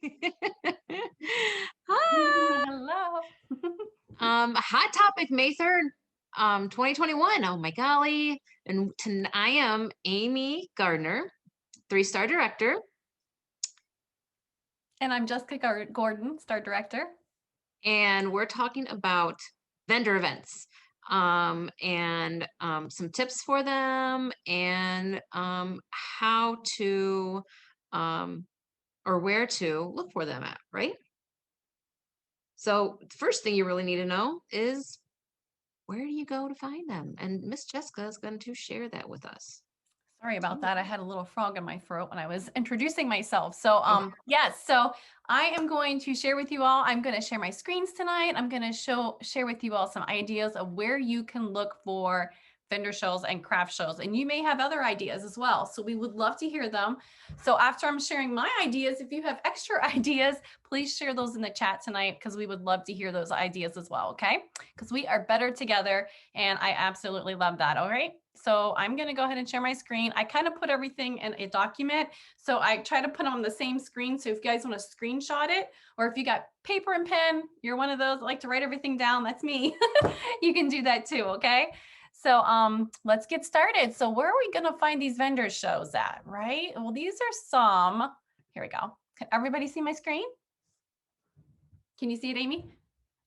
Hi. Hello. Hot topic, May 3rd, 2021. Oh my golly. And I am Amy Gardner, three-star director, And I'm Jessica Gordon, Star Director. and we're talking about vendor events. And some tips for them and how to um, or where to look for them at, right? So, the first thing you really need to know is where do you go to find them? And Miss Jessica is going to share that with us. Sorry about Oh, that. I had a little frog in my throat when I was introducing myself. So, oh, yes, so I am going to share with you all. I'm going to share my screens tonight. I'm going to share with you all some ideas of where you can look for vendor shows and craft shows. And you may have other ideas as well. So we would love to hear them. So after I'm sharing my ideas, if you have extra ideas, please share those in the chat tonight because we would love to hear those ideas as well. Okay. Because we are better together. And I absolutely love that. All right. So I'm going to go ahead and share my screen. I kind of put everything in a document. So I try to put on the same screen. So if you guys want to screenshot it, or if you got paper and pen, you're one of those that like to write everything down, that's me. You can do that too, okay? So let's get started. So where are we going to find these vendor shows at, right? Well, these are some, here we go. Can everybody see my screen? Can you see it, Amy?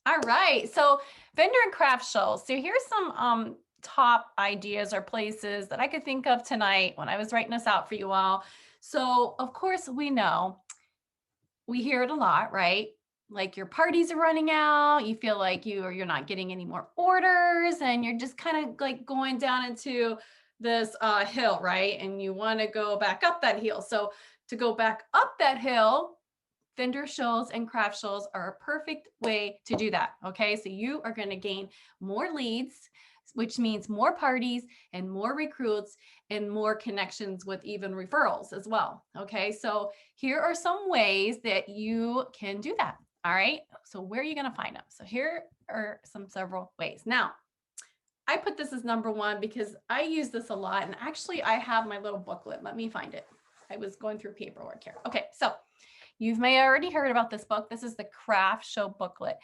All right. So vendor and craft shows. So here's some top ideas or places that I could think of tonight when I was writing this out for you all. So of course we hear it a lot, right? Like your parties are running out, you feel like you're not getting any more orders, and you're just kind of like going down into this hill, right? And you want to go back up that hill. So to go back up that hill, vendor shows and craft shows are a perfect way to do that. Okay, so you are going to gain more leads, which means more parties and more recruits and more connections with even referrals as well. Okay, so here are some ways that you can do that. All right, so where are you going to find them? So here are some several ways. Now, I put this as number one because I use this a lot, and actually I have my little booklet. Let me find it. I was going through paperwork here. Okay, so you may already heard about this book. This is the Craft Show booklet.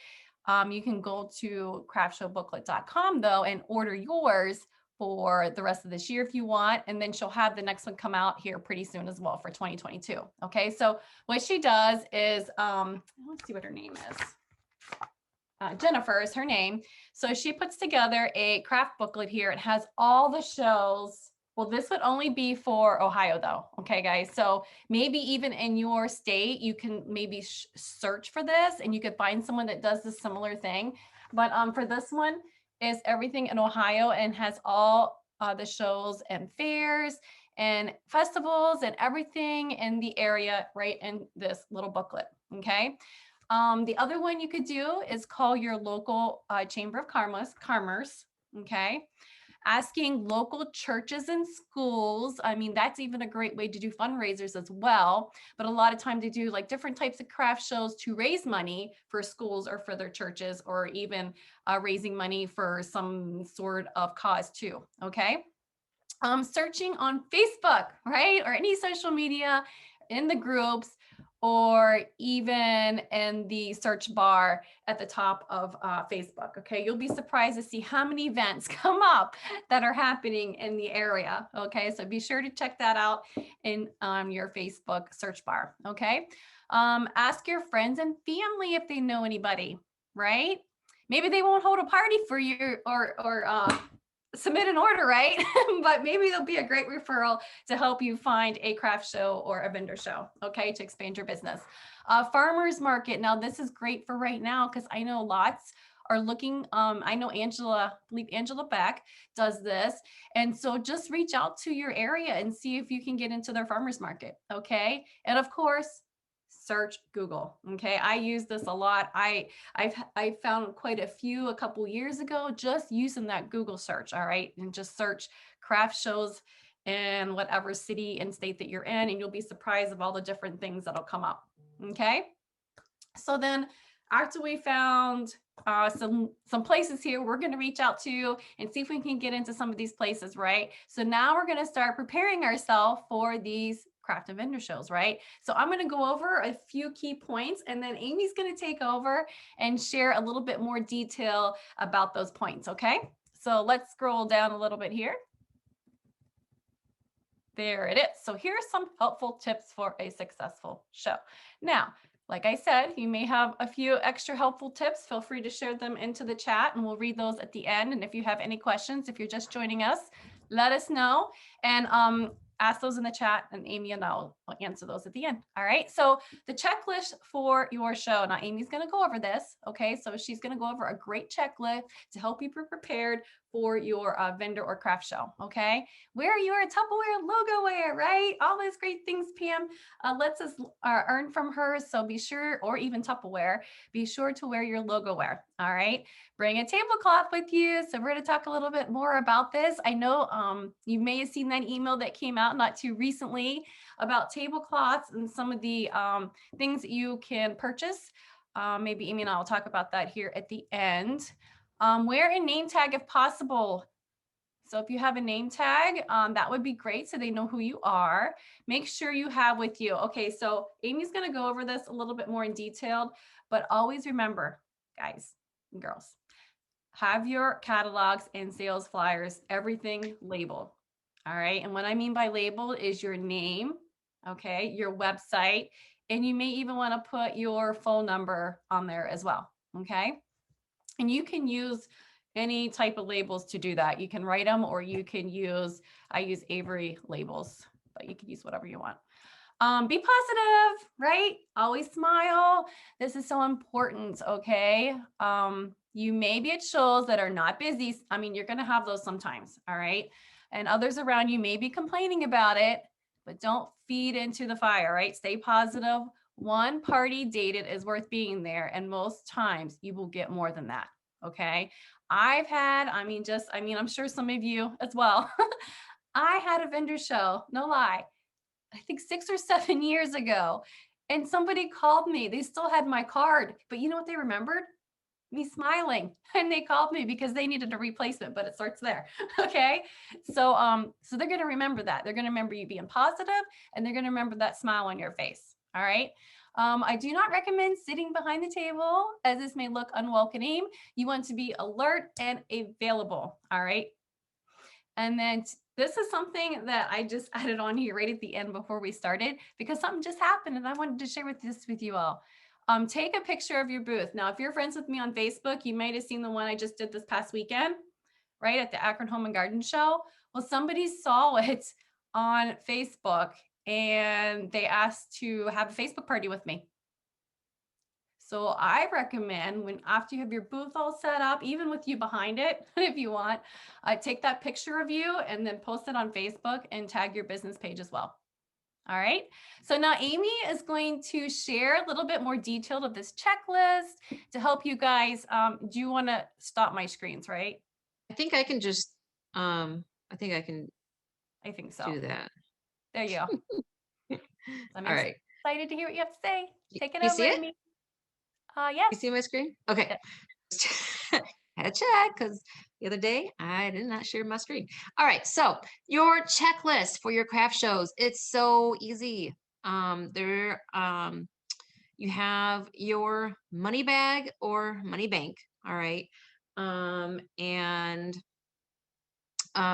You can go to craftshowbooklet.com though and order yours for the rest of this year if you want. And then she'll have the next one come out here pretty soon as well for 2022. Okay, so what she does is, let's see what her name is. Jennifer is her name. So she puts together a craft booklet here. It has all the shows. Well, this would only be for Ohio though. Okay, guys. So maybe even in your state, you can maybe search for this and you could find someone that does this similar thing. But for this one is everything in Ohio and has all the shows and fairs and festivals and everything in the area right in this little booklet. Okay. The other one you could do is call your local Chamber of Commerce, okay? Asking local churches and schools. I mean, that's even a great way to do fundraisers as well. But a lot of times they do like different types of craft shows to raise money for schools or for their churches, or even raising money for some sort of cause too, okay? Searching on Facebook, right? Or any social media in the groups, or even in the search bar at the top of Facebook. Okay, you'll be surprised to see how many events come up that are happening in the area. Okay, so be sure to check that out in your Facebook search bar. Okay, ask your friends and family if they know anybody, right? Maybe they won't hold a party for you or submit an order, right? But maybe there'll be a great referral to help you find a craft show or a vendor show, okay, to expand your business. Farmers market. Now, this is great for right now because I know lots are looking. I know I believe Angela Beck does this. And so just reach out to your area and see if you can get into their farmers market, okay? And of course, search Google. Okay, I use this a lot. I found quite a few a couple years ago just using that Google search. All right, and just search craft shows in whatever city and state that you're in, and you'll be surprised of all the different things that'll come up. Okay, so then after we found some places here, we're going to reach out to and see if we can get into some of these places, right? So now we're going to start preparing ourselves for these craft and vendor shows, right? So I'm going to go over a few key points, and then Amy's going to take over and share a little bit more detail about those points, okay? So let's scroll down a little bit here. There it is. So here are some helpful tips for a successful show. Now, like I said, you may have a few extra helpful tips. Feel free to share them into the chat and we'll read those at the end. And if you have any questions, if you're just joining us, let us know and ask those in the chat, and Amy and I will answer those at the end. All right. So the checklist for your show. Now, Amy's going to go over this. Okay. So she's going to go over a great checklist to help you be prepared for your vendor or craft show. Okay. Wear your Tupperware logo wear, right? All those great things Pam lets us earn from her. So be sure, or even Tupperware, be sure to wear your logo wear. All right. Bring a tablecloth with you. So we're going to talk a little bit more about this. I know you may have seen that email that came out not too recently about tablecloths and some of the things that you can purchase. Maybe Amy and I will talk about that here at the end. Wear a name tag if possible. So if you have a name tag, that would be great so they know who you are. Make sure you have with you. Okay, so Amy's going to go over this a little bit more in detail, but always remember, guys and girls, have your catalogs and sales flyers, everything labeled. All right, and what I mean by labeled is your name, okay, your website, and you may even want to put your phone number on there as well, okay? And you can use any type of labels to do that. You can write them, or you can use, I use Avery labels, but you can use whatever you want. Be positive, right? Always smile. This is so important, okay? You may be at shows that are not busy. I mean, you're going to have those sometimes, all right? And others around you may be complaining about it, but don't feed into the fire, right? Stay positive. One party dated is worth being there, and most times you will get more than that, okay? I've had, I'm sure some of you as well. I had a vendor show, no lie, I think 6 or 7 years ago, and somebody called me. They still had my card, but you know what they remembered? Me smiling, and they called me because they needed a replacement, but it starts there. Okay. So, so they're going to remember that. They're going to remember you being positive, and they're going to remember that smile on your face. All right. I do not recommend sitting behind the table, as this may look unwelcoming. You want to be alert and available. All right. And then this is something that I just added on here right at the end before we started, because something just happened and I wanted to share this with you all. Take a picture of your booth. Now, if you're friends with me on Facebook, you might have seen the one I just did this past weekend, right, at the Akron Home and Garden Show. Well, somebody saw it on Facebook and they asked to have a Facebook party with me. So I recommend, when after you have your booth all set up, even with you behind it, if you want, take that picture of you and then post it on Facebook and tag your business page as well. All right. So now Amy is going to share a little bit more detail of this checklist to help you guys. Do you want to stop my screens, right? I think I can just, I think so. Do that. There you go. I'm all right. Excited to hear what you have to say. Take it you over, see it? Amy. Yes. You see my screen? Okay. Yeah. Had to check because the other day I did not share my screen. All right, so your checklist for your craft shows, it's so easy. You have your money bag or money bank. All right.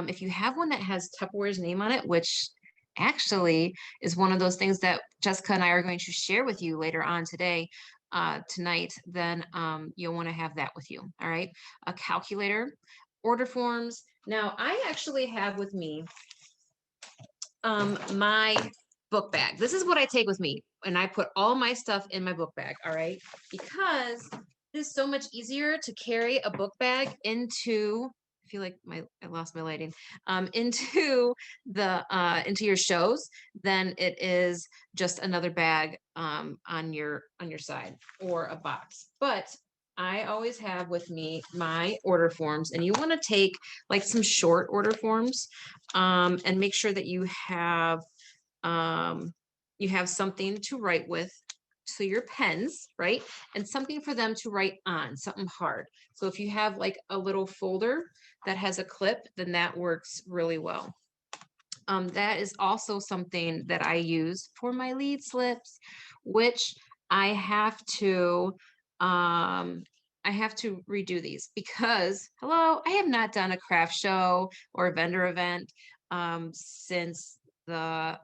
If you have one that has Tupperware's name on it, which actually is one of those things that Jessica and I are going to share with you later on today, tonight, then you'll want to have that with you. All right. A calculator, order forms. Now, I actually have with me my book bag. This is what I take with me, and I put all my stuff in my book bag. All right. Because it is so much easier to carry a book bag into, I feel like I lost my lighting, into your shows than it is just another bag on your side or a box. But I always have with me my order forms, and you want to take like some short order forms and make sure that you have something to write with. So your pens, right? And something for them to write on, something hard. So if you have like a little folder that has a clip, then that works really well. That is also something that I use for my lead slips, which I have to um I have to redo these because hello, I have not done a craft show or a vendor event since the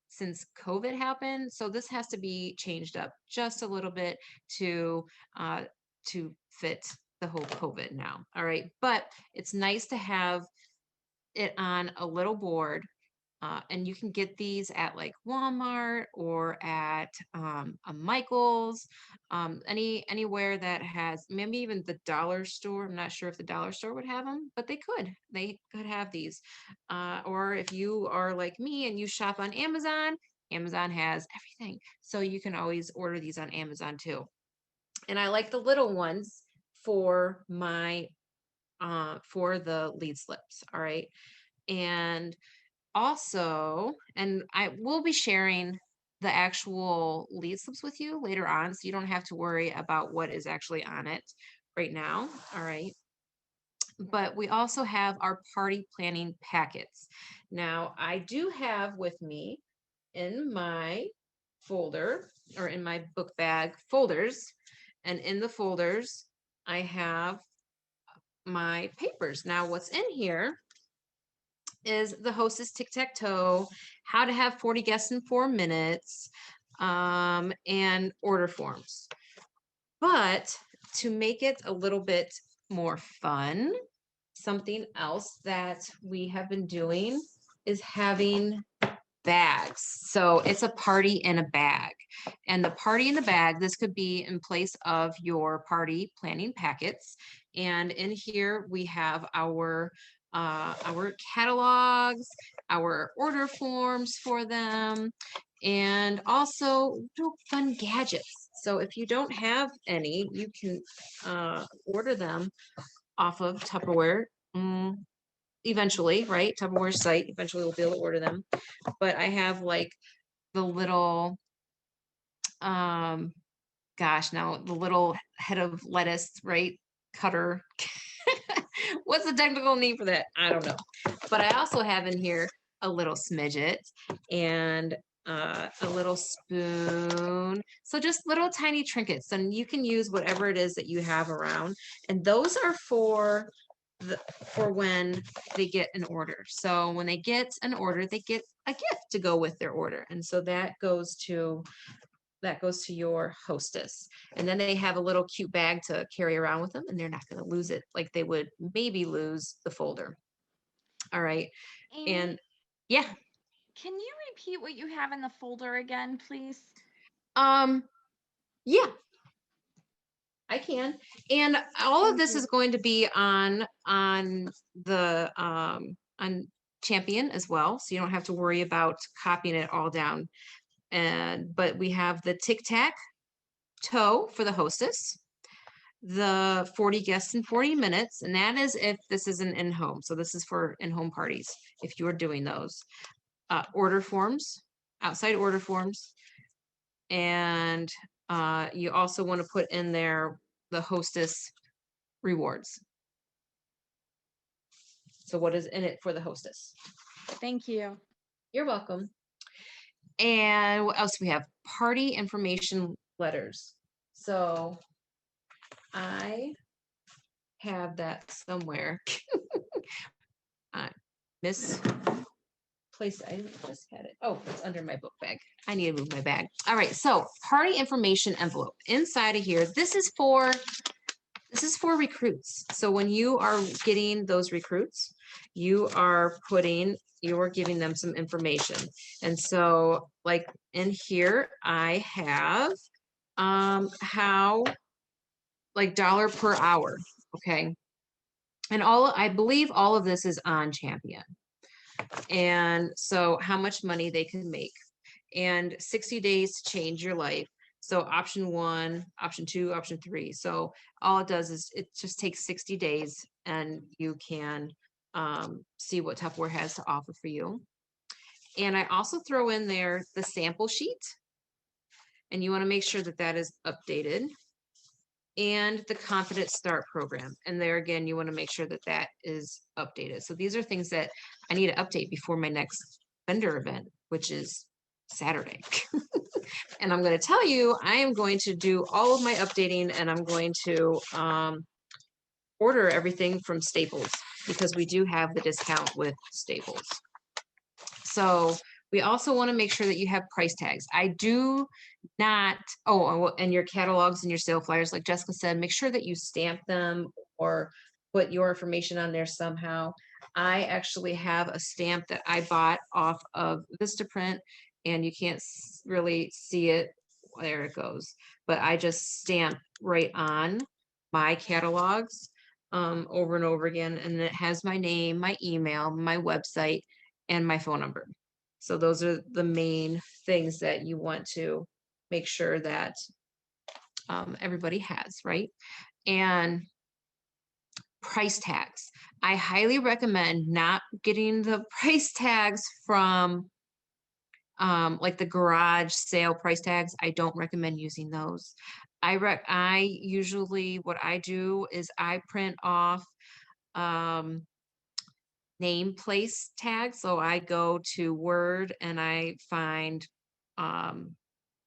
since COVID happened. So this has to be changed up just a little bit to uh to fit the whole COVID now. All right. But it's nice to have it on a little board, and you can get these at like Walmart or at a Michael's, anywhere that has maybe even the dollar store. I'm not sure if the dollar store would have them, but they could. They could have these. Or if you are like me and you shop on Amazon, Amazon has everything, so you can always order these on Amazon too. And I like the little ones for my for the lead slips. All right, and also, and I will be sharing the actual lead slips with you later on, so you don't have to worry about what is actually on it right now. All right. But we also have our party planning packets. Now, I do have with me in my folder or in my book bag folders, and in the folders, I have my papers. Now, what's in here is the hostess tic-tac-toe, how to have 40 guests in 4 minutes, and order forms. But to make it a little bit more fun, something else that we have been doing is having bags. So it's a party in a bag. And the party in the bag, this could be in place of your party planning packets. And in here we have our catalogs, our order forms for them, and also little fun gadgets. So if you don't have any, you can order them off of Tupperware. Eventually, right? Tupperware site. Eventually, we'll be able to order them. But I have like the little, um, gosh, now the little head of lettuce, right? Cutter. What's the technical name for that? I don't know. But I also have in here a little smidget and a little spoon. So just little tiny trinkets, and you can use whatever it is that you have around. And those are for for when they get an order. So when they get an order, they get a gift to go with their order. And so that goes to your hostess. And then they have a little cute bag to carry around with them, and they're not going to lose it like they would maybe lose the folder. All right. Amy, And yeah, can you repeat what you have in the folder again, please? um, yeah, I can. And all of Thank this you. is going to be on the on Champion as well. So you don't have to worry about copying it all down. And but we have the tic tac toe for the hostess, the 40 guests in 40 minutes, and that is if this is an in-home. So this is for in-home parties if you're doing those. Order forms, outside order forms, and you also want to put in there the hostess rewards. So what is in it for the hostess? Thank you. You're welcome. And what else do we have? Party information letters. So I have that somewhere. Miss place I just had it. Oh, it's under my book bag. I need to move my bag. All right, so party information envelope. Inside of here, this is for recruits. So when you are getting those recruits, you are giving them some information. And so like in here, I have how like dollar per hour. Okay. And I believe all of this is on Champion. And so how much money they can make, and 60 days to change your life. So option 1, option 2, option 3. So all it does is it just takes 60 days and you can see what Tupperware has to offer for you. And I also throw in there the sample sheet, and you want to make sure that that is updated. and the Confident Start program. And there again, you want to make sure that that is updated. So these are things that I need to update before my next vendor event, which is Saturday. And I'm going to tell you, I am going to do all of my updating, and I'm going to order everything from Staples because we do have the discount with Staples. So we also want to make sure that you have price tags. I do not, and your catalogs and your sale flyers, like Jessica said, make sure that you stamp them or put your information on there somehow. I actually have a stamp that I bought off of Vistaprint, and you can't really see it. There it goes. But I just stamp right on my catalogs over and over again. And it has my name, my email, my website, and my phone number. So those are the main things that you want to make sure that everybody has, right? And price tags. I highly recommend not getting the price tags from like the garage sale price tags. I don't recommend using those. I usually, what I do is I print off name place tags. So I go to Word and I find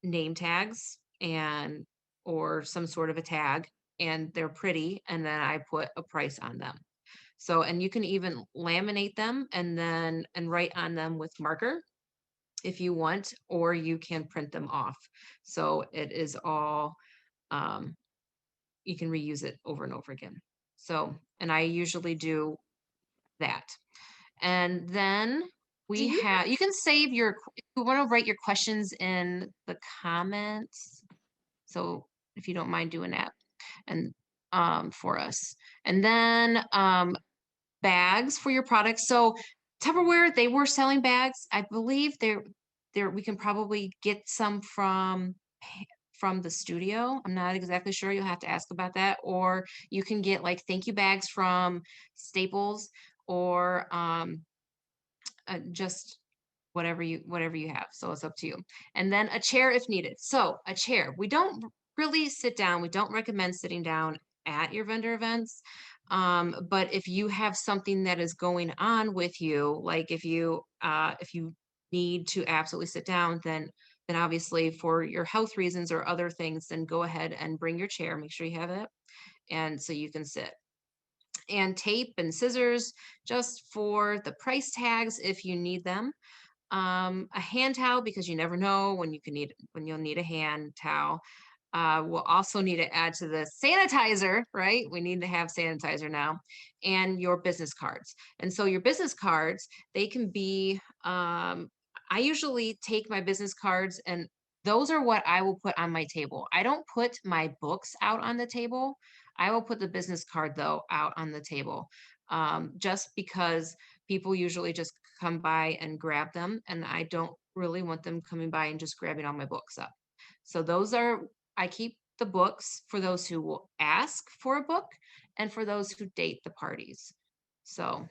name tags and or some sort of a tag, and they're pretty, and then I put a price on them. So, and you can even laminate them and write on them with marker if you want, or you can print them off. So it is all, you can reuse it over and over again. So, and I usually do that. And then we you have, you can save your, if you want to write your questions in the comments. So if you don't mind doing that and for us. And then bags for your products. So Tupperware, they were selling bags. I believe we can probably get some from the studio. I'm not exactly sure. You'll have to ask about that. Or you can get like thank you bags from Staples, or just whatever you have. So it's up to you. And then a chair if needed. So a chair. We don't really sit down. We don't recommend sitting down at your vendor events. But if you have something that is going on with you, like if you need to absolutely sit down, then obviously for your health reasons or other things, then go ahead and bring your chair. Make sure you have it, and so you can sit. And tape and scissors just for the price tags if you need them. A hand towel, because you never know when you'll need a hand towel. We'll also need to add to the sanitizer, right? We need to have sanitizer now, and your business cards. And so your business cards, they can be, I usually take my business cards, and those are what I will put on my table. I don't put my books out on the table. I will put the business card though out on the table, just because people usually just come by and grab them, and I don't really want them coming by and just grabbing all my books up. So I keep the books for those who will ask for a book and for those who date the parties. So,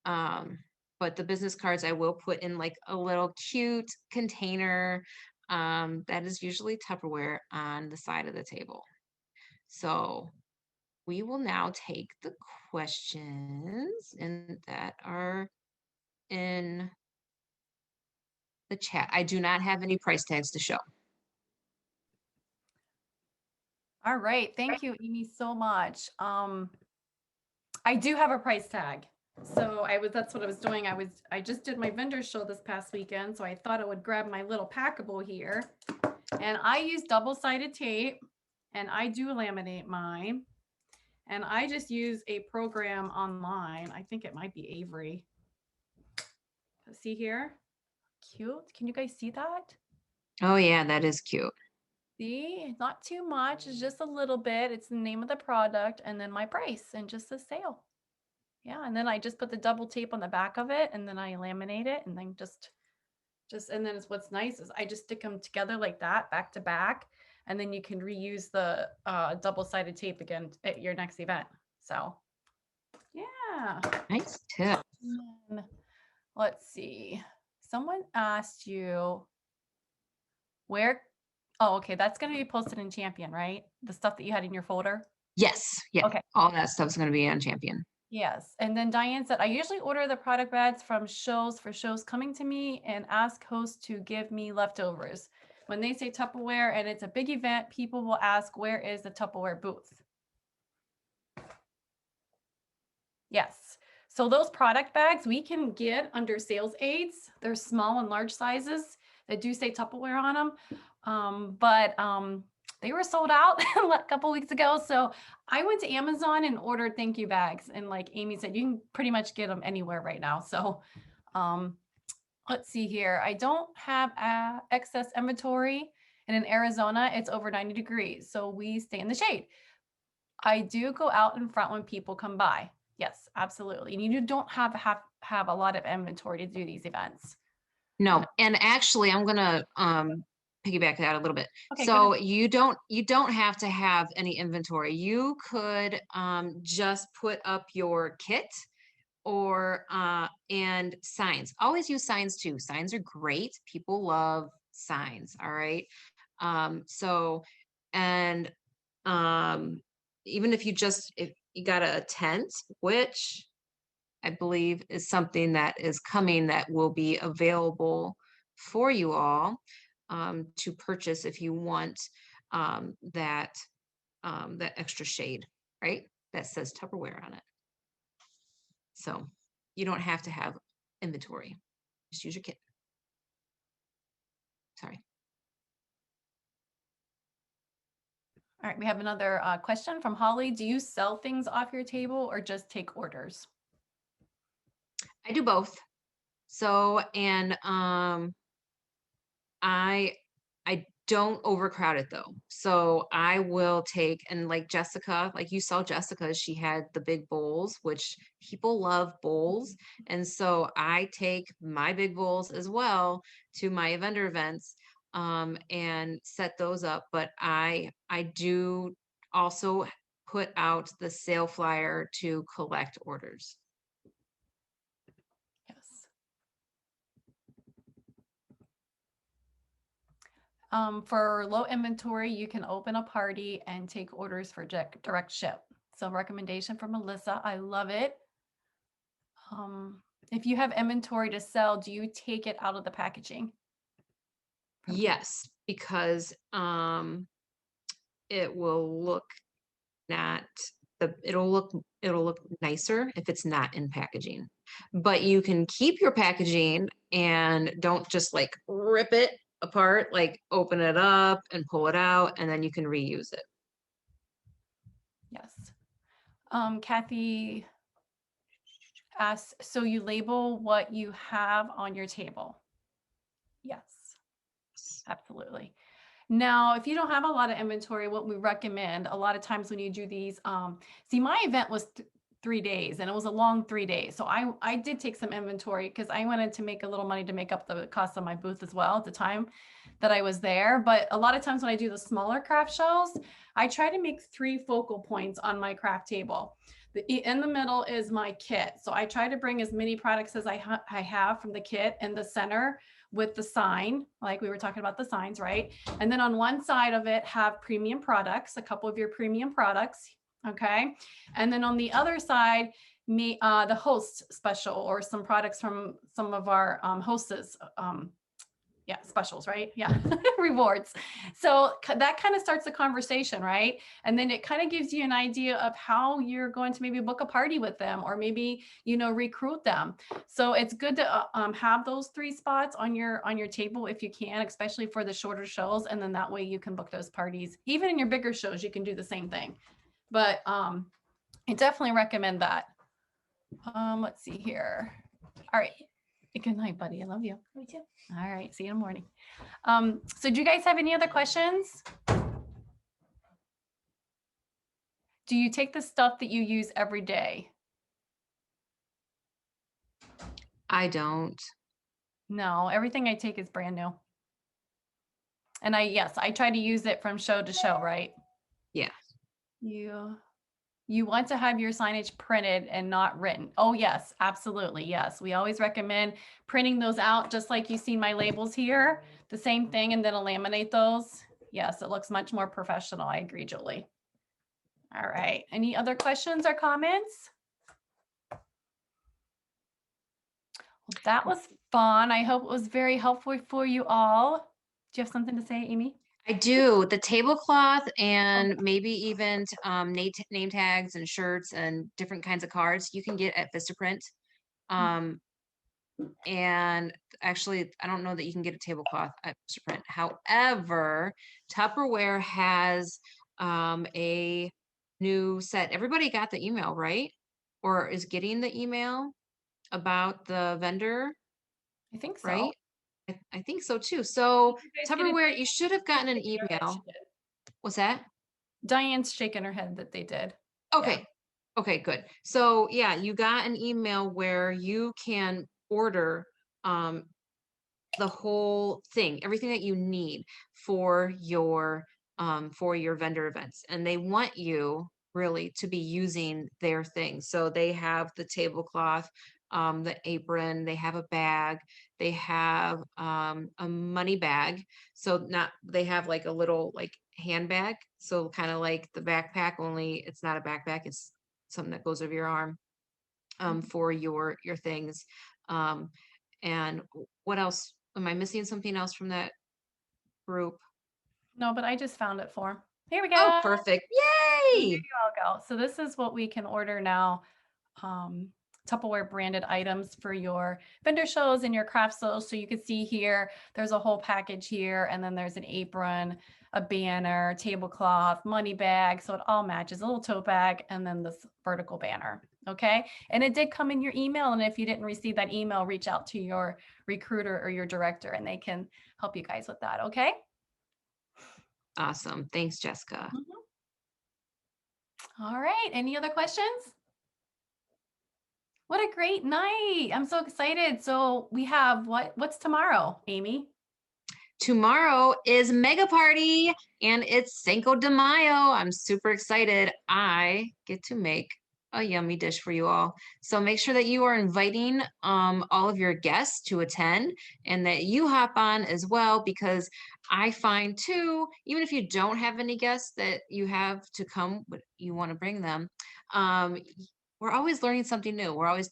but the business cards I will put in like a little cute container that is usually Tupperware on the side of the table. So we will now take the questions that are in the chat. I do not have any price tags to show. All right. Thank you, Amy, so much. I do have a price tag. So that's what I was doing. I just did my vendor show this past weekend. So I thought I would grab my little packable here, and I use double-sided tape, and I do laminate mine, and I just use a program online. I think it might be Avery. See here? Cute. Can you guys see that? Oh yeah, that is cute. See, not too much. It's just a little bit. It's the name of the product and then my price and just the sale. Yeah, and then I just put the double tape on the back of it, and then I laminate it, and then and then what's nice is I just stick them together like that, back to back, and then you can reuse the double-sided tape again at your next event. So, yeah. Nice tip. Let's see. Someone asked you where Oh, okay. That's going to be posted in Champion, right? The stuff that you had in your folder. Yes, yeah, Okay. all that stuff's gonna be on Champion. Yes. And then Diane said, I usually order the product bags from shows for shows coming to me and ask hosts to give me leftovers. When they say Tupperware and it's a big event, people will ask, where is the Tupperware booth? Yes. So those product bags we can get under sales aids. They're small and large sizes that do say Tupperware on them. But they were sold out a couple weeks ago. So I went to Amazon and ordered thank you bags. And like Amy said, you can pretty much get them anywhere right now. So let's see here. I don't have excess inventory. And in Arizona, it's over 90 degrees. So we stay in the shade. I do go out in front when people come by. Yes, absolutely. And you don't have a lot of inventory to do these events. No, and actually, I'm gonna piggyback that a little bit. Okay, So good. you don't have to have any inventory. You could just put up your kit or and signs. Always use signs too. Signs are great. People love signs. All right. So and even if you got a tent, which I believe is something that is coming that will be available for you all to purchase if you want that that extra shade, right? That says Tupperware on it. So you don't have to have inventory. Just use your kit. Sorry. All right, we have another question from Holly. Do you sell things off your table or just take orders? I do both. So, and I don't overcrowd it though. So I will take, and like Jessica, like you saw Jessica, she had the big bowls, which people love bowls. And so I take my big bowls as well to my vendor events and set those up. But I do also put out the sale flyer to collect orders. Yes. For low inventory, you can open a party and take orders for direct ship. So recommendation from Melissa. I love it. If you have inventory to sell, do you take it out of the packaging? Yes, because it will look not it'll look nicer if it's not in packaging. But you can keep your packaging and don't just like rip it apart, like open it up and pull it out and then you can reuse it. Yes. Kathy asks, so you label what you have on your table? Yes, absolutely. Now, if you don't have a lot of inventory, what we recommend a lot of times when you do these, see, my event was 3 days and it was a long 3 days. So I did take some inventory because I wanted to make a little money to make up the cost of my booth as well at the time that I was there. But a lot of times when I do the smaller craft shows, I try to make 3 focal points on my craft table. In the middle is my kit. So I try to bring as many products as I have from the kit in the center with the sign, like we were talking about the signs, right? And then on one side of it have premium products, a couple of your premium products, okay? And then on the other side, the host special or some products from some of our hostess specials, right? Yeah, rewards. So that kind of starts the conversation, right? And then it kind of gives you an idea of how you're going to maybe book a party with them or maybe, recruit them. So it's good to have those 3 spots on your table if you can, especially for the shorter shows. And then that way you can book those parties. Even in your bigger shows, you can do the same thing. But I definitely recommend that. Let's see here. All right. Good night, buddy. I love you. Me too. All right. See you in the morning. So do you guys have any other questions? Do you take the stuff that you use every day? I don't. No, everything I take is brand new. And I try to use it from show to show, right? Yeah. You want to have your signage printed and not written. Oh, yes, absolutely. Yes. We always recommend printing those out, just like you see my labels here, the same thing, and then laminate those. Yes, it looks much more professional. I agree, Julie. All right. Any other questions or comments? Well, that was fun. I hope it was very helpful for you all. Do you have something to say, Amy? I do. The tablecloth and maybe even name tags and shirts and different kinds of cards you can get at Vistaprint. Um, and actually, I don't know that you can get a tablecloth at Vistaprint. However, Tupperware has a new set. Everybody got the email, right? Or is getting the email about the vendor, I think so. right? I think so too. So You guys get it? Tupperware, you should have gotten an Shaking her head, email. she did. What's that? Diane's shaking her head that they did. Yeah. Okay. Okay, good. So yeah, you got an email where you can order the whole thing, everything that you need for your vendor events. And they want you really to be using their things. So they have the tablecloth, the apron, they have a bag, they have a money bag. So not they have like a little like handbag. So kind of like the backpack, only it's not a backpack, it's something that goes over your arm for your things. And what else? Am I missing something else from that group? No, but I just found it for 'em. Here we go. Oh, perfect. There Yay! you all go. So this is what we can order now. Tupperware branded items for your vendor shows and your craft shows. So you can see here, there's a whole package here, and then there's an apron, a banner, tablecloth, money bag. So it all matches, a little tote bag, and then this vertical banner. Okay. And it did come in your email. And if you didn't receive that email, reach out to your recruiter or your director and they can help you guys with that. Okay. Awesome. Thanks, Jessica. All right. Any other questions? What a great night. I'm so excited. So we have what's tomorrow, Amy? Tomorrow is Mega Party and it's Cinco de Mayo. I'm super excited. I get to make a yummy dish for you all. So make sure that you are inviting all of your guests to attend and that you hop on as well, because I find too, even if you don't have any guests that you have to come, but you want to bring them, we're always learning something new. We're always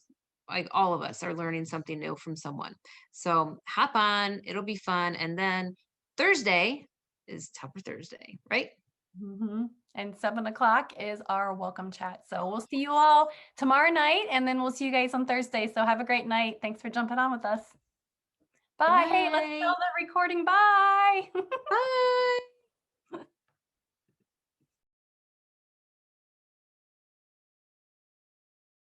like all of us are learning something new from someone. So hop on, it'll be fun. And then Thursday is Tupper Thursday, right? And 7 o'clock is our welcome chat. So we'll see you all tomorrow night and then we'll see you guys on Thursday. So have a great night. Thanks for jumping on with us. Bye. Hey, let's Bye. tell the recording bye. Bye.